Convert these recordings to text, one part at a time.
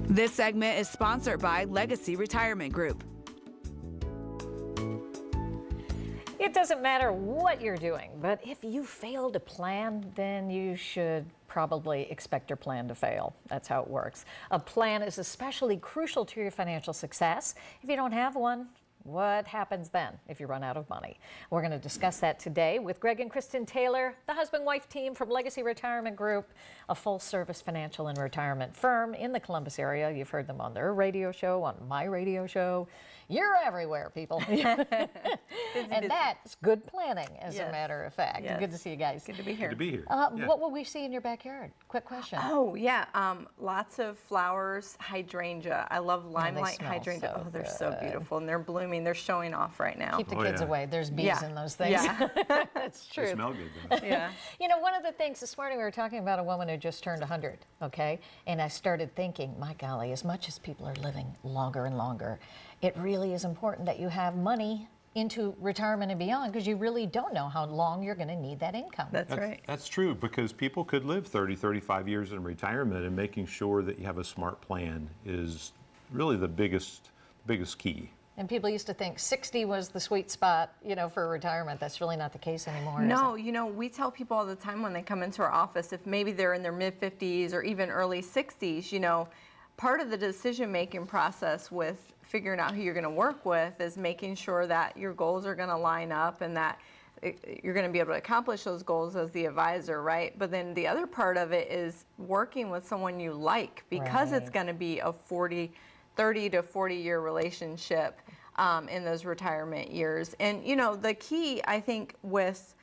This segment is sponsored by Legacy Retirement Group. It doesn't matter what you're doing, but if you fail to plan, then you should probably expect your plan to fail. That's how it works. A plan is especially crucial to your financial success. If you don't have one, what happens then if you run out of money? We're going to discuss that today with Greg and Kristen Taylor, the husband-wife team from Legacy Retirement Group, a full-service financial and retirement firm in the Columbus area. You've heard them on their radio show, on my radio show. You're everywhere, people. And that's good planning, as a matter of fact. Yes. Good to see you guys. Good to be here. Good to be here. What will we see in your backyard? Quick question. Oh, yeah. Lots of flowers, hydrangea. I love limelight smell hydrangea. so Oh, they're so good. beautiful. And they're blooming. They're showing off right now. Keep the Oh, kids yeah. away. There's bees Yeah. in those things. Yeah. That's They true. smell good, though. Yeah. You know, one of the things this morning we were talking about a woman who just turned 100, okay? And I started thinking, my golly, as much as people are living longer and longer, it really is important that you have money into retirement and beyond, because you really don't know how long you're going to need that income. That's right. That's true, because people could live 30, 35 years in retirement, and making sure that you have a smart plan is really the biggest key. And people used to think 60 was the sweet spot, you know, for retirement. That's really not the case anymore. is No, it? you know, we tell people all the time when they come into our office, if maybe they're in their mid-50s or even early 60s, you know, part of the decision-making process with figuring out who you're going to work with is making sure that your goals are going to line up and that you're going to be able to accomplish those goals as the advisor, right? But then the other part of it is working with someone you like, because it's Right. going to be a 30 to 40-year relationship in those retirement years. And, you know, the key, I think, with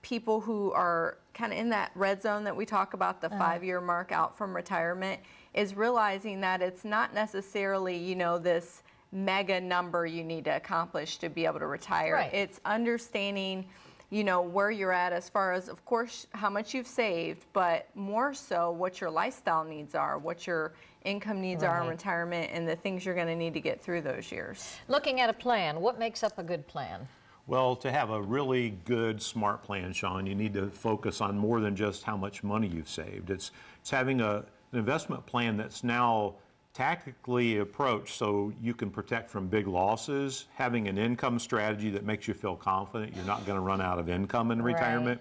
people who are kind of in that red zone that we talk about, the 5-year mark out from retirement, is realizing that it's not necessarily, you know, this mega number you need to accomplish to be able to retire. Right. It's understanding, you know, where you're at as far as, of course, how much you've saved, but more so what your lifestyle needs are, what your income needs are in Right. retirement, and the things you're going to need to get through those years. Looking at a plan, what makes up a good plan? Well, to have a really good, smart plan, Sean, you need to focus on more than just how much money you've saved. It's having an investment plan that's now tactically approached so you can protect from big losses, having an income strategy that makes you feel confident you're not going to run out of income in retirement.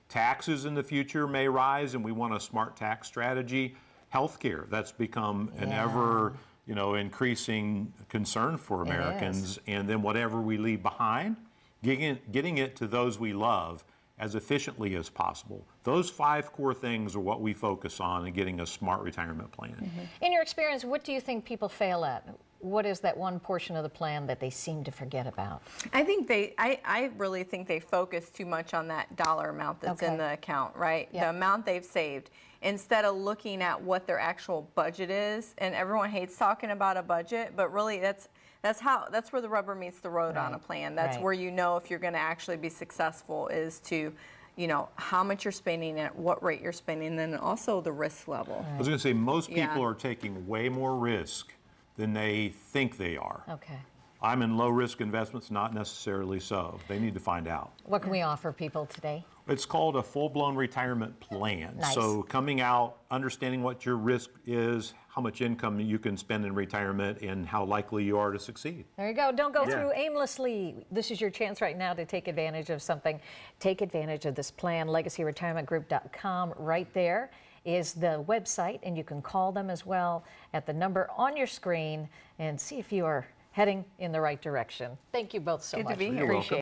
Taxes in the future may rise, and we want a smart tax strategy. Healthcare, that's become an ever, you know, increasing concern for Americans. And then whatever we leave behind, getting it to those we love as efficiently as possible. Those 5 core things are what we focus on in getting a smart retirement plan. In your experience, what do you think people fail at? What is that one portion of the plan that they seem to forget about? I think I really think they focus too much on that dollar amount that's in the account, right? Yeah. The amount they've saved, instead of looking at what their actual budget is. And everyone hates talking about a budget, but really that's where the rubber meets the road on a plan. That's where you know if you're going to actually be successful is to, you know, how much you're spending, at what rate you're spending, and then also the risk level. I was going to say, most people are taking way more risk than they think they are. Okay. I'm in low-risk investments, not necessarily so. They need to find out. What can we offer people today? It's called a full-blown retirement plan. Nice. So coming out, understanding what your risk is, how much income you can spend in retirement, and how likely you are to succeed. There you go. Don't go through aimlessly. This is your chance right now to take advantage of something. Take advantage of this plan. LegacyRetirementGroup.com. Right there is the website, and you can call them as well at the number on your screen and see if you are heading in the right direction. Thank you both so Good to much. be here. You're welcome. Appreciate it.